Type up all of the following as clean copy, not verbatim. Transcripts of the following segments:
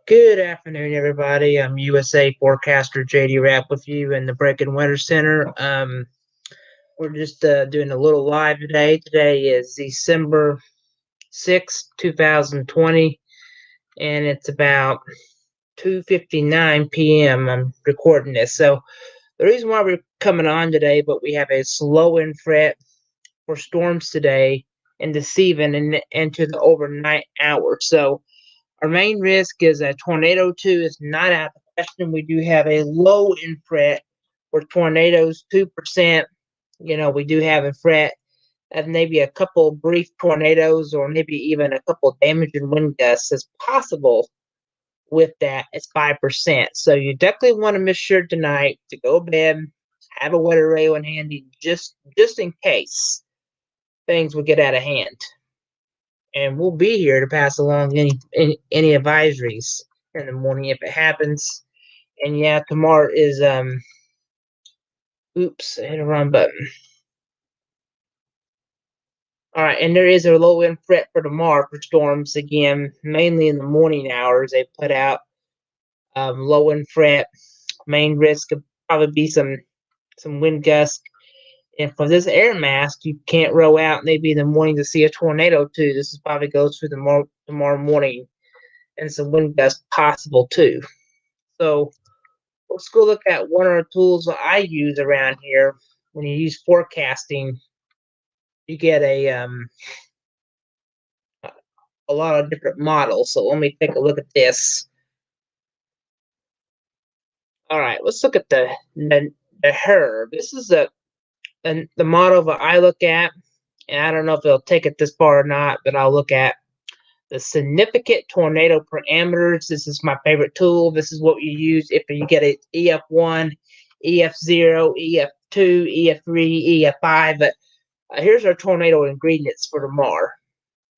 Good afternoon, everybody. I'm USA forecaster JD Rapp with you in the Breaking Weather Center. We're just doing a little live today. Today is December 6th, 2020, and it's about 2:59 p.m. I'm recording this. So the reason why we're coming on today, but we have a slow in fret for storms today and this evening and into the overnight hours. So our main risk is a tornado 2 is not out of the question. We do have a low in fret for tornadoes 2%. We do have a fret of maybe a couple brief tornadoes or maybe even a couple damaging wind gusts is possible with that. It's 5%. So you definitely want to make sure tonight to go to bed, have a weather radio in handy just in case things will get out of hand, and we'll be here to pass along any advisories in the morning if it happens. And yeah, tomorrow is oops, I hit a wrong button. All right, and there is a low end fret for tomorrow for storms again, mainly in the morning hours. They put out low end fret. Main risk could probably be some wind gusts. And for this air mass, you can't row out maybe in the morning to see a tornado too. This is probably goes through tomorrow morning, and some wind gusts possible too. So let's go look at one of the tools that I use around here. When you use forecasting, you get a lot of different models. So let me take a look at this. All right, let's look at the HERB. This is the model that I look at, and I don't know if it'll take it this far or not, but I'll look at the significant tornado parameters. This is my favorite tool. This is what you use if you get an EF1, EF0, EF2, EF3, EF5. But here's our tornado ingredients for tomorrow.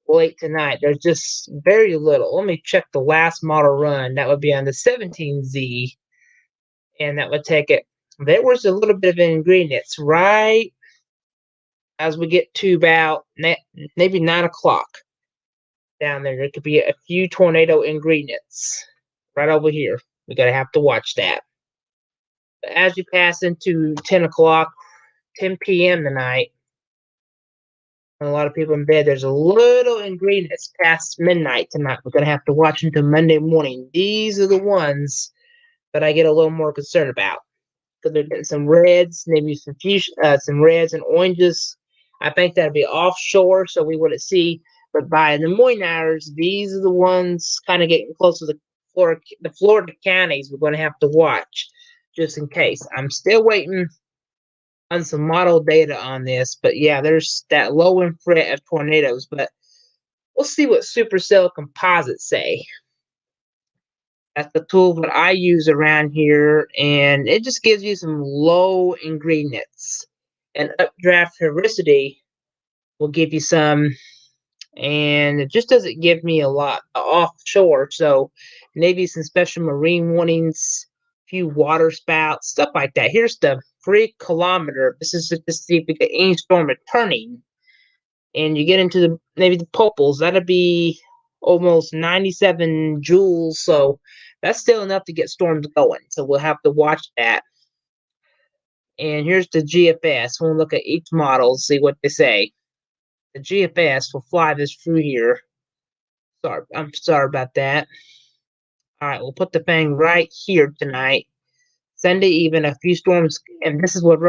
Late tonight, there's just very little. Let me check the last model run. That would be on the 17Z, and that would take it. There was a little bit of ingredients right as we get to about maybe 9 o'clock. Down there could be a few tornado ingredients right over here. We're going to have to watch that. But as you pass into 10 o'clock, 10 p.m. tonight, and a lot of people in bed, there's a little ingredients past midnight tonight. We're going to have to watch until Monday morning. These are the ones that I get a little more concerned about, because they're getting some reds, maybe some reds and oranges. I think that'd be offshore, so we wouldn't see. But by the morning hours, these are the ones kind of getting close to the Florida counties we're going to have to watch, just in case. I'm still waiting on some model data on this, but yeah, there's that low in fret of tornadoes. But we'll see what Supercell Composites say. That's the tool that I use around here, and it just gives you some low ingredients. And updraft turbidity will give you some, and it just doesn't give me a lot offshore. So maybe some special marine warnings, few water spouts, stuff like that. Here's the 3 kilometer. This is just to see if we get any storm returning. And you get into maybe the poles, that'd be almost 97 joules. So that's still enough to get storms going. So we'll have to watch that. And here's the GFS. We'll look at each model, see what they say. The GFS will fly this through here. I'm sorry about that. All right, we'll put the thing right here tonight. Sunday even, a few storms, and this is what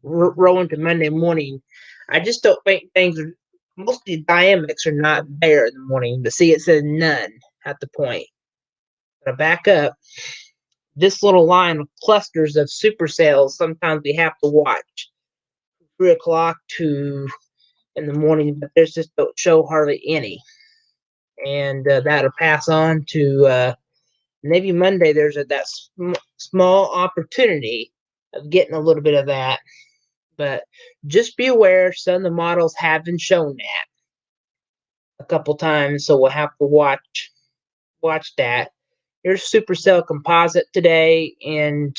roll into Monday morning. I just don't think things are, most of the dynamics are not there in the morning. But see, it says none at the point. But back up, this little line of clusters of supercells, sometimes we have to watch 3 o'clock to in the morning, but there's just don't show hardly any. And that'll pass on to maybe Monday. There's that small opportunity of getting a little bit of that. But just be aware, some of the models have been shown that a couple times, so we'll have to watch that. Here's Supercell Composite today, and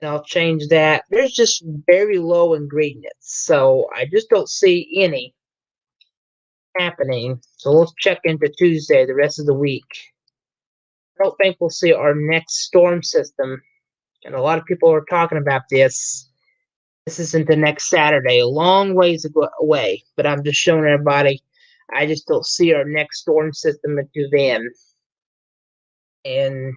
I'll change that. There's just very low ingredients, so I just don't see any happening. So let's check into Tuesday, the rest of the week. I don't think we'll see our next storm system. And a lot of people are talking about this. This isn't the next Saturday, a long ways away. But I'm just showing everybody, I just don't see our next storm system until then. And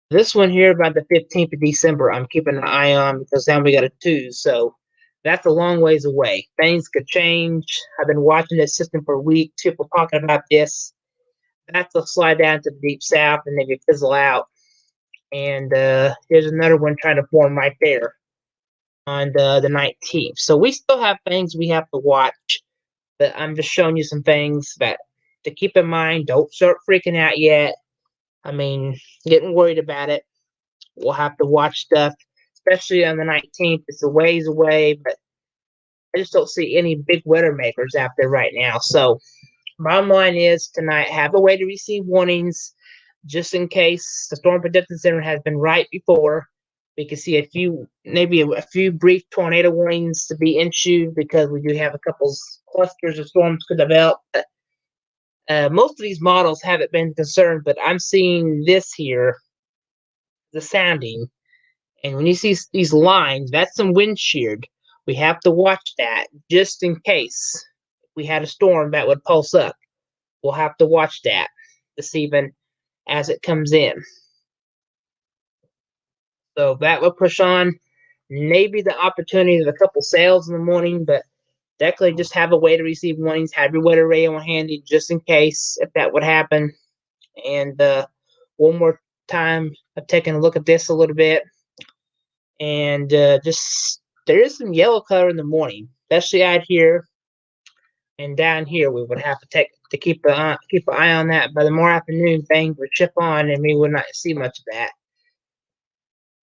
this one here by the 15th of December, I'm keeping an eye on because then we got a 2. So that's a long ways away. Things could change. I've been watching this system for weeks. People talking about this. That's a slide down to the deep south and maybe fizzle out. And here's another one trying to form right there on the 19th. So we still have things we have to watch. But I'm just showing you some things that to keep in mind. Don't start freaking out yet. I mean, getting worried about it. We'll have to watch stuff, especially on the 19th. It's a ways away, but I just don't see any big weather makers out there right now. So, bottom line is tonight, have a way to receive warnings just in case the Storm Prediction Center has been right before. We can see maybe a few brief tornado warnings to be issued because we do have a couple clusters of storms could develop. Most of these models haven't been concerned, but I'm seeing this here, the sounding. And when you see these lines, that's some wind shear. We have to watch that just in case we had a storm that would pulse up. We'll have to watch that this evening as it comes in. So that will push on maybe the opportunity of a couple sales in the morning, but definitely just have a way to receive warnings. Have your weather radio handy just in case if that would happen. And one more time, I've taken a look at this a little bit. And just there is some yellow color in the morning, especially out here and down here. We would have to keep an eye on that. By the more afternoon, things would chip on, and we would not see much of that.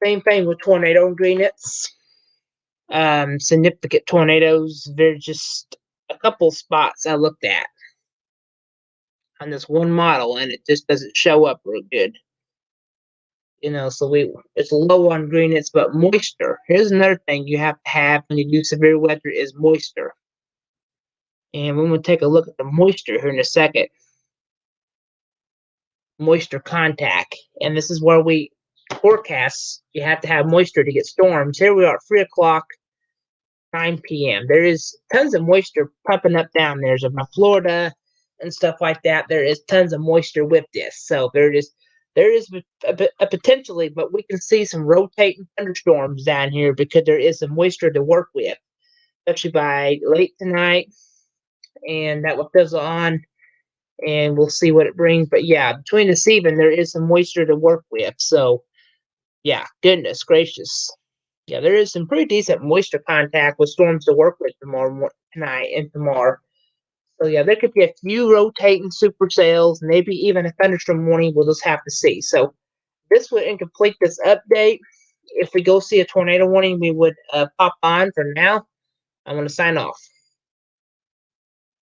Same thing with tornado ingredients. Significant tornadoes. There's just a couple spots I looked at on this one model, and it just doesn't show up real good. So it's low on ingredients, but moisture. Here's another thing you have to have when you do severe weather is moisture. And we're going to take a look at the moisture here in a second. Moisture contact. And this is where we forecast you have to have moisture to get storms. Here we are at 3 o'clock, 9 p.m. There is tons of moisture pumping up down there. So by Florida and stuff like that, there is tons of moisture with this. So there is a potentially, but we can see some rotating thunderstorms down here because there is some moisture to work with, especially by late tonight. And that will fizzle on, and we'll see what it brings. But yeah, between this evening, there is some moisture to work with. So yeah, goodness gracious. Yeah, there is some pretty decent moisture contact with storms to work with tonight and tomorrow. So yeah, there could be a few rotating supercells, maybe even a thunderstorm warning. We'll just have to see. So this would incomplete this update. If we go see a tornado warning, we would pop on. For now, I'm going to sign off.